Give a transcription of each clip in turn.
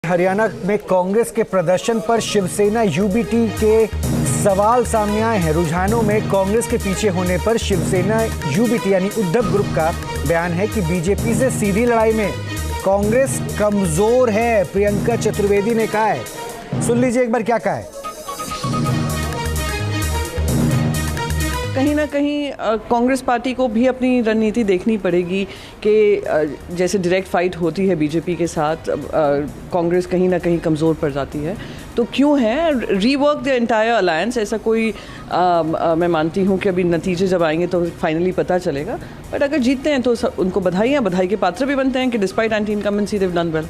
हरियाणा में कांग्रेस के प्रदर्शन पर शिवसेना यूबीटी के सवाल सामने आए हैं। रुझानों में कांग्रेस के पीछे होने पर शिवसेना यूबीटी यानी उद्धव ग्रुप का बयान है कि बीजेपी से सीधी लड़ाई में कांग्रेस कमजोर है। प्रियंका चतुर्वेदी ने कहा है, सुन लीजिए एक बार क्या कहा है। कहीं ना कहीं कांग्रेस पार्टी को भी अपनी रणनीति देखनी पड़ेगी कि जैसे डायरेक्ट फाइट होती है बीजेपी के साथ, कांग्रेस कहीं ना कहीं कमज़ोर पड़ जाती है। तो क्यों है रीवर्क द एंटायर अलायंस, ऐसा कोई मैं मानती हूँ कि अभी नतीजे जब आएंगे तो फाइनली पता चलेगा। बट अगर जीतते हैं तो उनको बधाई के पात्र भी बनते हैं कि despite anti incumbency they have done well.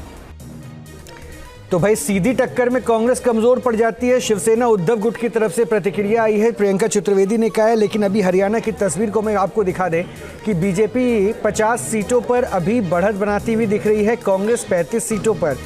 तो भाई सीधी टक्कर में कांग्रेस कमजोर पड़ जाती है। शिवसेना उद्धव गुट की तरफ से प्रतिक्रिया आई है, प्रियंका चतुर्वेदी ने कहा है। लेकिन अभी हरियाणा की तस्वीर को मैं आपको दिखा दें कि बीजेपी 50 सीटों पर अभी बढ़त बनाती हुई दिख रही है, कांग्रेस 35 सीटों पर।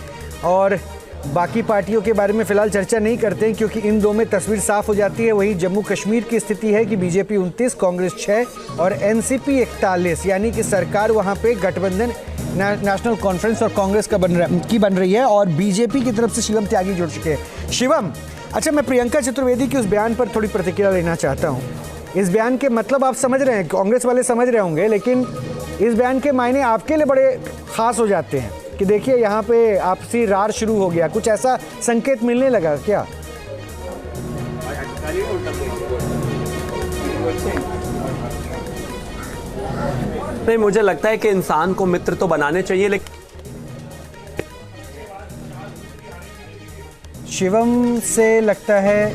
और बाकी पार्टियों के बारे में फिलहाल चर्चा नहीं करते हैं क्योंकि इन दो में तस्वीर साफ हो जाती है। वहीं जम्मू कश्मीर की स्थिति है कि बीजेपी 29, कांग्रेस 6 और एनसीपी 41, यानी कि सरकार वहाँ पे गठबंधन नेशनल कॉन्फ्रेंस और कांग्रेस का बन रही है। और बीजेपी की तरफ से शिवम त्यागी जुड़ चुके हैं। शिवम, अच्छा, मैं प्रियंका चतुर्वेदी के उस बयान पर थोड़ी प्रतिक्रिया लेना चाहता हूँ। इस बयान के मतलब आप समझ रहे हैं, कांग्रेस वाले समझ रहे होंगे, लेकिन इस बयान के मायने आपके लिए बड़े खास हो जाते हैं कि देखिए यहाँ पे आपसी रार शुरू हो गया, कुछ ऐसा संकेत मिलने लगा क्या? नहीं, मुझे लगता है कि इंसान को मित्र तो बनाने चाहिए, लेकिन शिवम से लगता है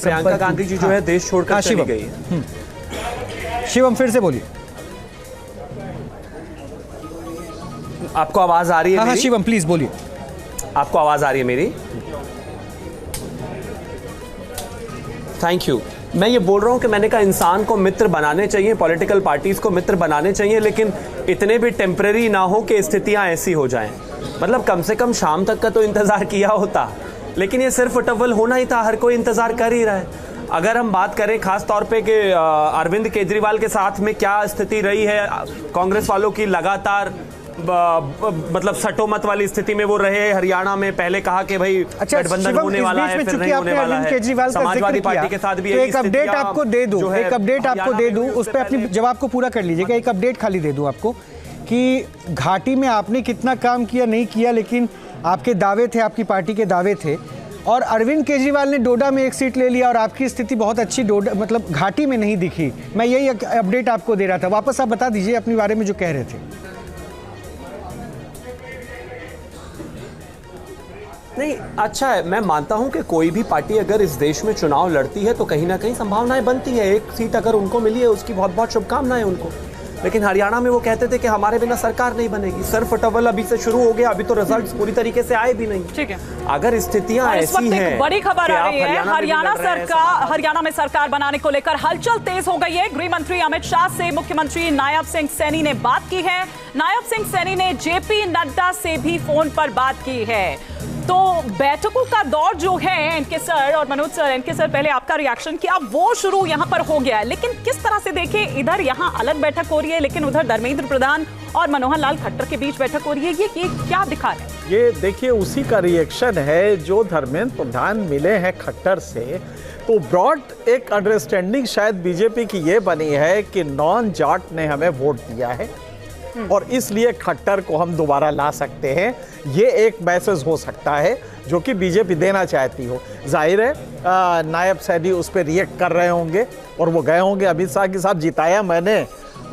प्रियंका गांधी जी जो है देश छोड़कर चली गई है। शिवम फिर से बोलिए। आपको आवाज आ रही है? हाँ, शिवम प्लीज बोलिए। आपको आवाज आ रही है मेरी? Thank you. मैं ये बोल रहा हूँ कि मैंने कहा इंसान को मित्र बनाने चाहिए, पॉलिटिकल पार्टीज को मित्र बनाने चाहिए, लेकिन इतने भी टेम्परेरी ना हो कि स्थितियां ऐसी हो जाएं। मतलब कम से कम शाम तक का तो इंतजार किया होता, लेकिन ये सिर्फ टवल होना ही था, हर कोई इंतजार कर ही रहा है। अगर हम बात करें खास तौर पे कि अरविंद केजरीवाल के साथ में क्या स्थिति रही है, कांग्रेस वालों की लगातार मतलब सटो मत वाली स्थिति में वो रहे हरियाणा में। पहले कहा कि भाई गठबंधन होने वाला है, फिर नहीं होने वाला है। समाजवादी पार्टी के साथ भी एक अपडेट आपको दे दूं, एक अपडेट आपको दे दूं, उस पर अपनी जवाब को पूरा कर लीजिएगा। एक अपडेट खाली दे दूं आपको कि घाटी में आपने कितना काम किया नहीं किया, लेकिन आपके दावे थे, आपकी पार्टी के दावे थे। और अरविंद केजरीवाल ने डोडा में एक सीट ले लिया और आपकी स्थिति बहुत अच्छी डोडा मतलब घाटी में नहीं दिखी। मैं यही अपडेट आपको दे रहा था। वापस आप बता दीजिए अपने बारे में जो कह रहे थे। नहीं, अच्छा है, मैं मानता हूं कि कोई भी पार्टी अगर इस देश में चुनाव लड़ती है तो कहीं ना कहीं संभावनाएं बनती है। एक सीट अगर उनको मिली है उसकी बहुत बहुत शुभकामनाएं उनको। लेकिन हरियाणा में वो कहते थे कि हमारे बिना सरकार नहीं बनेगी। सिर्फ टवल अभी से शुरू हो गया, अभी तो रिजल्ट्स पूरी तरीके से आए भी नहीं। ठीक है, अगर स्थितियां ऐसी हैं, बड़ी खबर आ रही है, हरियाणा में सरकार बनाने को लेकर हलचल तेज हो गई है। गृह मंत्री अमित शाह से मुख्यमंत्री नायब सिंह सैनी ने बात की है। नायब सिंह सैनी ने जेपी नड्डा से भी फोन पर बात की है। तो बैठकों का दौर जो है एनके सर और मनोज सर, एनके सर पहले आपका रिएक्शन क्या, वो शुरू यहां पर हो गया है। लेकिन किस तरह से देखें, इधर यहां अलग बैठक हो रही है, लेकिन उधर धर्मेंद्र प्रधान और मनोहर लाल खट्टर के बीच बैठक हो रही है। ये क्या दिखा रहे हैं? ये देखिए उसी का रिएक्शन है जो धर्मेंद्र प्रधान मिले हैं खट्टर से। तो ब्रॉड एक अंडरस्टैंडिंग शायद बीजेपी की ये बनी है कि नॉन जाट ने हमें वोट दिया है और इसलिए खट्टर को हम दोबारा ला सकते हैं। ये एक मैसेज हो सकता है जो कि बीजेपी देना चाहती हो। जाहिर है नायब सैनी उस पर रिएक्ट कर रहे होंगे और वो गए होंगे अमित शाह के साथ, जिताया मैंने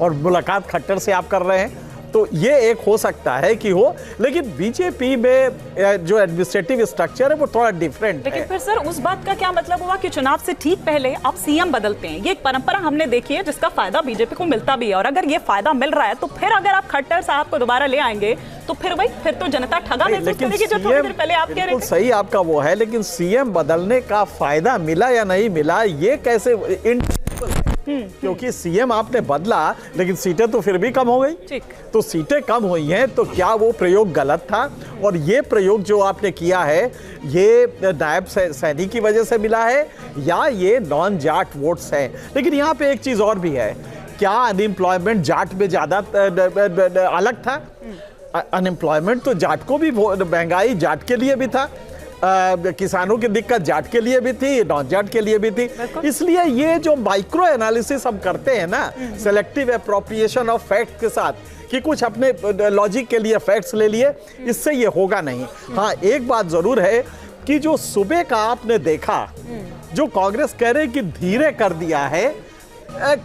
और मुलाकात खट्टर से आप कर रहे हैं। तो ये एक हो सकता है कि हो, लेकिन बीजेपी में जो एडमिनिस्ट्रेटिव स्ट्रक्चर है वो थोड़ा डिफरेंट है। लेकिन फिर सर उस बात का क्या मतलब हुआ कि चुनाव से ठीक पहले आप सीएम बदलते हैं? ये एक परंपरा हमने देखी है जिसका फायदा बीजेपी को मिलता भी है। और अगर ये फायदा मिल रहा है तो फिर अगर आप खट्टर साहब को दोबारा ले आएंगे तो फिर भाई फिर तो जनता ठगा महसूस करेगी, जो थोड़ी देर पहले आप कह रहे थे। सही आपका वो है, लेकिन सीएम बदलने का फायदा मिला या नहीं मिला ये कैसे क्योंकि सीएम आपने बदला लेकिन सीटें तो फिर भी कम हो गई। तो सीटें कम हुई हैं तो क्या वो प्रयोग गलत था? और ये प्रयोग जो आपने किया है ये नायब सैनी की वजह से मिला है या ये नॉन जाट वोट्स हैं? लेकिन यहाँ पे एक चीज और भी है, क्या अनएम्प्लॉयमेंट जाट में ज्यादा अलग था? अनएम्प्लॉयमेंट तो जाट को भी, महंगाई जाट के लिए भी था, किसानों की दिक्कत जाट के लिए भी थी, नॉन जाट के लिए भी थी। इसलिए ये जो माइक्रो एनालिसिस हम करते हैं ना, सेलेक्टिव एप्रोप्रिएशन ऑफ फैक्ट के साथ, कि कुछ अपने लॉजिक के लिए फैक्ट्स ले लिए, इससे ये होगा नहीं। हाँ, एक बात जरूर है कि जो सुबह का आपने देखा, जो कांग्रेस कह रहे कि धीरे कर दिया है,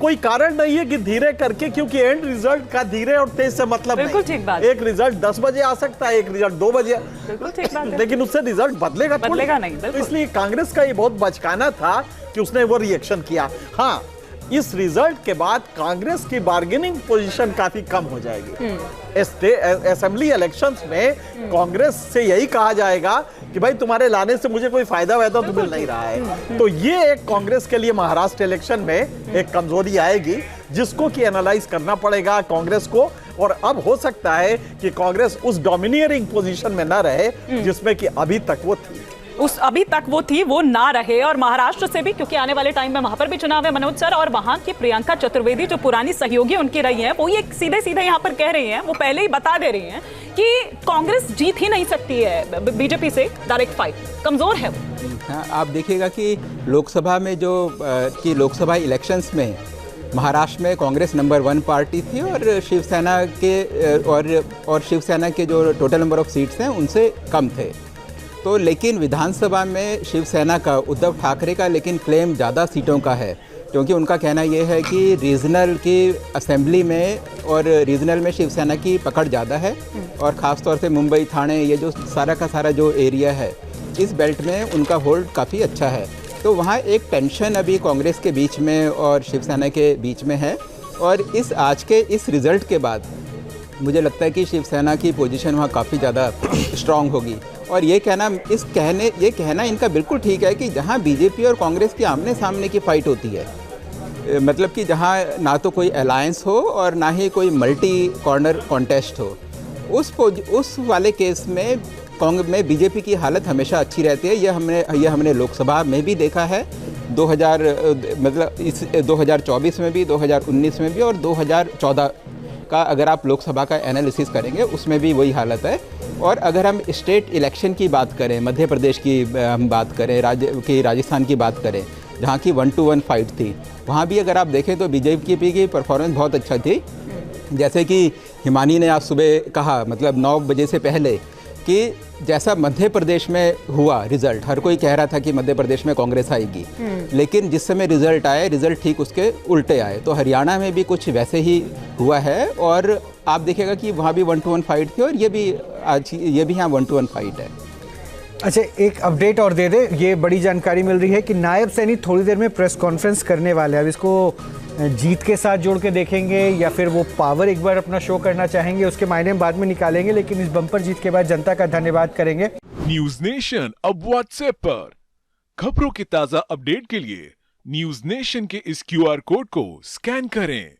कोई कारण नहीं है कि धीरे करके, क्योंकि एंड रिजल्ट का धीरे और तेज से मतलब बिल्कुल नहीं। ठीक बात। एक रिजल्ट 10 बजे आ सकता है, एक रिजल्ट 2 बजे, बिल्कुल ठीक बात है। लेकिन उससे रिजल्ट बदलेगा नहीं, तो इसलिए कांग्रेस का ये बहुत बचकाना था कि उसने वो रिएक्शन किया। हाँ, इस रिजल्ट के बाद कांग्रेस की बार्गेनिंग पोजीशन काफी कम हो जाएगी। असेंबली इलेक्शंस में कांग्रेस से यही कहा जाएगा कि भाई तुम्हारे लाने से मुझे कोई फायदा वायदा तो मिल नहीं रहा है। तो ये एक कांग्रेस के लिए महाराष्ट्र इलेक्शन में एक कमजोरी आएगी, जिसको कि एनालाइज करना पड़ेगा कांग्रेस को। और अब हो सकता है कि कांग्रेस उस डोमिनियरिंग पोजीशन में ना रहे जिसमें कि अभी तक वो थी, वो ना रहे। और महाराष्ट्र से भी, क्योंकि आने वाले टाइम में वहां पर भी चुनाव है मनोज सर, और वहां की प्रियंका चतुर्वेदी जो पुरानी सहयोगी उनकी रही हैं, वो ये सीधे सीधे यहाँ पर कह रही हैं, वो पहले ही बता दे रही हैं कि कांग्रेस जीत ही नहीं सकती है बीजेपी से, डायरेक्ट फाइट, कमजोर है वो। हाँ, आप देखिएगा कि लोकसभा में लोकसभा इलेक्शंस में महाराष्ट्र में कांग्रेस नंबर 1 पार्टी थी, और शिवसेना के जो टोटल नंबर ऑफ सीट्स हैं उनसे कम थे। तो लेकिन विधानसभा में शिवसेना का, उद्धव ठाकरे का लेकिन क्लेम ज़्यादा सीटों का है, क्योंकि उनका कहना ये है कि रीजनल की असेंबली में और रीजनल में शिवसेना की पकड़ ज़्यादा है, और ख़ास तौर से मुंबई, ठाणे, ये जो सारा का सारा जो एरिया है, इस बेल्ट में उनका होल्ड काफ़ी अच्छा है। तो वहाँ एक टेंशन अभी कांग्रेस के बीच में और शिवसेना के बीच में है, और आज के इस रिज़ल्ट के बाद मुझे लगता है कि शिवसेना की पोजीशन वहाँ काफ़ी ज़्यादा स्ट्रांग होगी। और ये कहना इनका बिल्कुल ठीक है कि जहाँ बीजेपी और कांग्रेस की आमने सामने की फ़ाइट होती है, मतलब कि जहाँ ना तो कोई अलायंस हो और ना ही कोई मल्टी कॉर्नर कॉन्टेस्ट हो, उस वाले केस में बीजेपी की हालत हमेशा अच्छी रहती है। ये हमने लोकसभा में भी देखा है, 2024 में भी, 2019 में भी, और 2014 का अगर आप लोकसभा का एनालिसिस करेंगे उसमें भी वही हालत है। और अगर हम स्टेट इलेक्शन की बात करें, मध्य प्रदेश की हम बात करें, राजस्थान की बात करें, जहाँ की 1-to-1 फाइट थी, वहाँ भी अगर आप देखें तो बीजेपी की परफॉर्मेंस बहुत अच्छा थी। जैसे कि हिमानी ने आज सुबह कहा, मतलब 9 बजे से पहले, कि जैसा मध्य प्रदेश में हुआ रिजल्ट, हर कोई कह रहा था कि मध्य प्रदेश में कांग्रेस आएगी, लेकिन जिस समय रिजल्ट आए, रिजल्ट ठीक उसके उल्टे आए। तो हरियाणा में भी कुछ वैसे ही हुआ है, और आप देखिएगा कि वहाँ भी 1-to-1 फाइट थी, और ये भी यहाँ 1-to-1 फाइट है। अच्छा, एक अपडेट और दे दे, ये बड़ी जानकारी मिल रही है कि नायब सैनी थोड़ी देर में प्रेस कॉन्फ्रेंस करने वाले हैं। अब इसको जीत के साथ जोड़ के देखेंगे या फिर वो पावर एक बार अपना शो करना चाहेंगे, उसके मायने बाद में निकालेंगे, लेकिन इस बम्पर जीत के बाद जनता का धन्यवाद करेंगे। न्यूज नेशन अब व्हाट्सएप पर खबरों की ताजा अपडेट के लिए न्यूज नेशन के इस QR कोड को स्कैन करें।